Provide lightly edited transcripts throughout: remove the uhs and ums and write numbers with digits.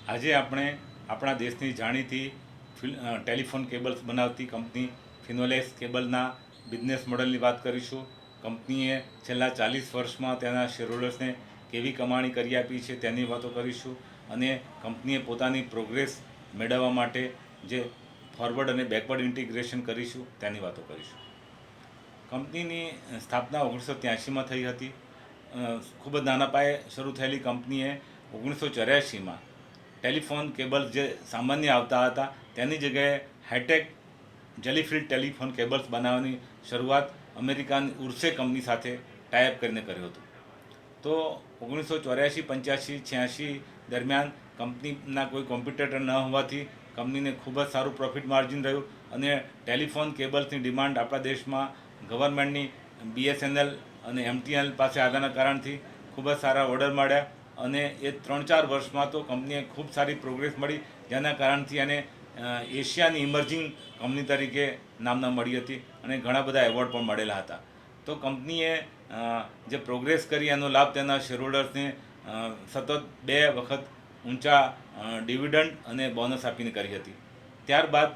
આજે આપણે આપણા દેશની જાણીતી ટેલિફોન કેબલ્સ બનાવતી કંપની ફિનોલેક્સ કેબલના બિઝનેસ મોડલની વાત કરીશું. કંપનીએ છેલ્લા 40 વર્ષમાં તેના શેરહોલ્ડર્સને કેવી કમાણી કરી આપી છે તેની વાતો કરીશું, અને કંપનીએ પોતાની પ્રોગ્રેસ મેળવવા માટે જે ફોરવર્ડ અને બેકવર્ડ ઇન્ટિગ્રેશન કરીશું તેની વાતો કરીશું. કંપનીની સ્થાપના 1983માં થઈ હતી. ખૂબ જ નાના પાયે શરૂ થયેલી કંપનીએ 1984માં ટેલિફોન કેબલ્સ જે સામાન્ય આવતા હતા તેની જગ્યાએ હાઈટેક જેલીફિલ્ડ ટેલિફોન કેબલ્સ બનાવવાની શરૂઆત અમેરિકાની ઉર્સે કંપની સાથે ટાઈઅપ કરીને કર્યો હતો. તો 1984, 85, 86 દરમિયાન કંપનીના કોઈ કોમ્પિટિટર ન હોવાથી કંપનીને ખૂબ જ સારું પ્રોફિટ માર્જિન રહ્યું, અને ટેલિફોન કેબલ્સની ડિમાન્ડ આપણા દેશમાં ગવર્મેન્ટની BSNL અને MTNL પાસે આવ્યાના કારણથી ખૂબ જ સારા ઓર્ડર મળ્યા, અને એ 3-4 વર્ષમાં તો કંપનીએ ખૂબ સારી પ્રોગ્રેસ મળી, જેના કારણથી એને એશિયાની ઇમર્જિંગ કંપની તરીકે નામના મળી હતી, અને ઘણા બધા એવોર્ડ પણ મળેલા હતા. તો કંપનીએ જે પ્રોગ્રેસ કરી એનો લાભ તેના શેરહોલ્ડર્સને સતત 2 વખત ઊંચા ડિવિડન્ડ અને બોનસ આપીને કરી હતી. ત્યારબાદ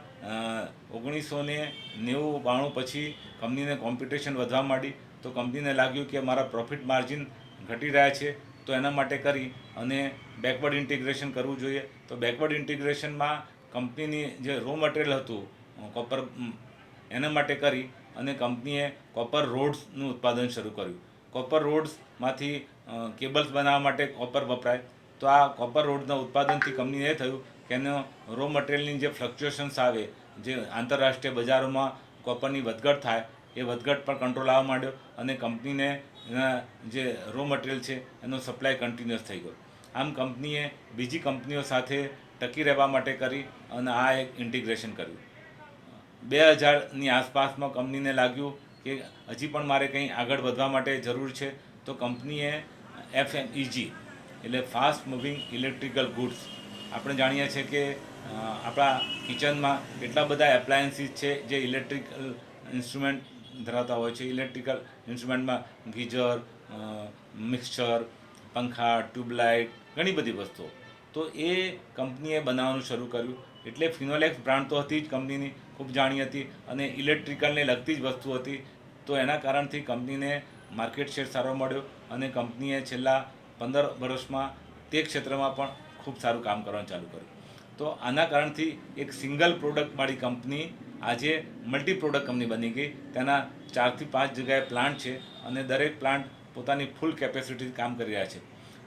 1990-92 પછી કંપનીને કોમ્પિટિશન વધવા માંડી, તો કંપનીને લાગ્યું કે મારા પ્રોફિટ માર્જિન ઘટી રહ્યા છે, તો એના માટે કરી અને બેકવર્ડ ઇન્ટિગ્રેશન કરવું જોઈએ. તો બેકવર્ડ ઇન્ટિગ્રેશનમાં કંપનીની જે રો મટીરિયલ હતું કોપર, એના માટે કરી અને કંપનીએ કોપર રોડ્સનું ઉત્પાદન શરૂ કર્યું. કોપર રોડ્સમાંથી કેબલ્સ બનાવવા માટે કોપર વપરાય, તો આ કોપર રોડના ઉત્પાદનથી કંપનીને એ થયું કે એનો રો મટીરિયલની જે ફ્લક્ચ્યુએશન્સ આવે, જે આંતરરાષ્ટ્રીય બજારોમાં કોપરની વધઘટ થાય, એ વધઘટ પર કંટ્રોલ આવવા માંડ્યો, અને કંપનીને એના જે રો મટીરિયલ છે એનો સપ્લાય કન્ટિન્યુઅસ થઈ ગયો. આમ કંપનીએ બીજી કંપનીઓ સાથે ટકી રહેવા માટે કરી અને આ એક ઇન્ટિગ્રેશન કર્યું. 2000ની આસપાસમાં કંપનીને લાગ્યું કે હજી પણ મારે કંઈ આગળ વધવા માટે જરૂર છે, તો કંપનીએ FMEG એટલે ફાસ્ટ મૂવિંગ ઇલેક્ટ્રિકલ ગુડ્સ, આપણે જાણીએ છીએ કે આપણા કિચનમાં કેટલા બધા એપ્લાયન્સીસ છે જે ઇલેક્ટ્રિકલ ઇન્સ્ટ્રુમેન્ટ ધરાવતા હોય છે. ઇલેક્ટ્રિકલ ઇન્સ્ટ્રુમેન્ટમાં ગીઝર, મિક્સચર, પંખા, ટ્યુબલાઇટ, ઘણી બધી વસ્તુઓ. તો એ કંપનીએ બનાવવાનું શરૂ કર્યું. એટલે ફિનોલેક્સ બ્રાન્ડ તો હતી જ કંપનીની, ખૂબ જાણી હતી, અને ઇલેક્ટ્રિકલને લગતી જ વસ્તુ હતી. તો એના કારણથી કંપનીને માર્કેટ શેર સારો મળ્યો, અને કંપનીએ છેલ્લા 15 વર્ષમાં તે ક્ષેત્રમાં પણ ખૂબ સારું કામ કરવાનું ચાલુ કર્યું. તો આના કારણથી એક સિંગલ પ્રોડક્ટવાળી કંપની આજે મલ્ટી પ્રોડક્ટ કંપની બની ગઈ. તેના 4 થી 5 જગ્યાએ પ્લાન્ટ છે, અને દરેક પ્લાન્ટ પોતાની ફૂલ કેપેસિટીથી કામ કરી રહ્યા છે.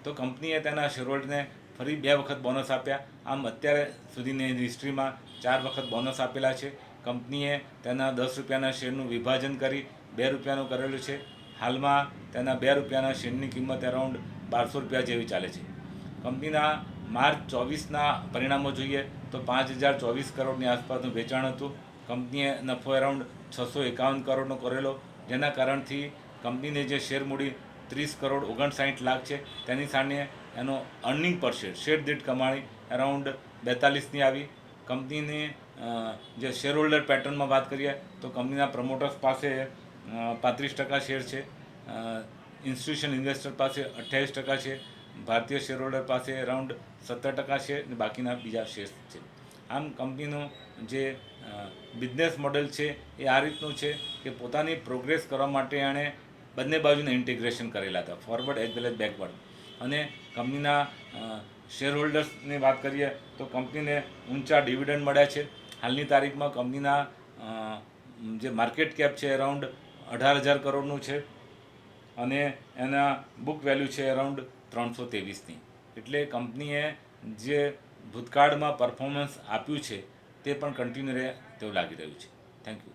તો કંપનીએ તેના શેરહોલ્ડરને ફરી 2 વખત બોનસ આપ્યા. આમ અત્યારે સુધીની હિસ્ટ્રીમાં 4 વખત બોનસ આપેલા છે. કંપનીએ તેના 10 રૂપિયાના શેરનું વિભાજન કરી 2 રૂપિયાનું કરેલું છે. હાલમાં તેના 2 રૂપિયાના શેરની કિંમત અરાઉન્ડ 1200 રૂપિયા જેવી ચાલે છે. કંપનીના માર્ચ 24ના પરિણામો જોઈએ તો 5024 કરોડની આસપાસનું વેચાણ હતું. કંપનીએ નફો અરાઉન્ડ 651 કરોડનો કરેલો, જેના કારણથી કંપનીને જે શેર મૂડી 30,59 લાખ છે, તેની સામે એનો અર્નિંગ પર શેર દીઠ કમાણી અરાઉન્ડ 42ની આવી. કંપનીની જે શેરહોલ્ડર પેટર્નમાં વાત કરીએ તો કંપનીના પ્રમોટર્સ પાસે 35% શેર છે, ઇન્સ્ટિટ્યુશનલ ઇન્વેસ્ટર પાસે 28% છે, ભારતીય શેરહોલ્ડર પાસે અરાઉન્ડ 17% છે, અને બાકીના બીજા શેર્સ છે. આમ કંપનીનું જે બિઝનેસ મોડેલ છે એ આ રીતનું છે કે પોતાની પ્રોગ્રેસ કરવા માટે એણે બંને બાજુના ઇન્ટિગ્રેશન કરેલા હતા, forward as well as backward. અને કંપનીના શેરહોલ્ડર્સની વાત કરીએ તો કંપનીને ઊંચા ડિવિડન્ડ મળ્યા છે. હાલની તારીખમાં કંપનીના જે માર્કેટ કેપ છે અરાઉન્ડ 18,000 કરોડનું છે, અને એના બુક વેલ્યુ છે અરાઉન્ડ 323ની. એટલે કંપનીએ જે ભૂતકાળમાં પરફોર્મન્સ આપ્યું છે તે પણ કન્ટિન્યુ રહે તેવું લાગી રહ્યું છે. Thank you.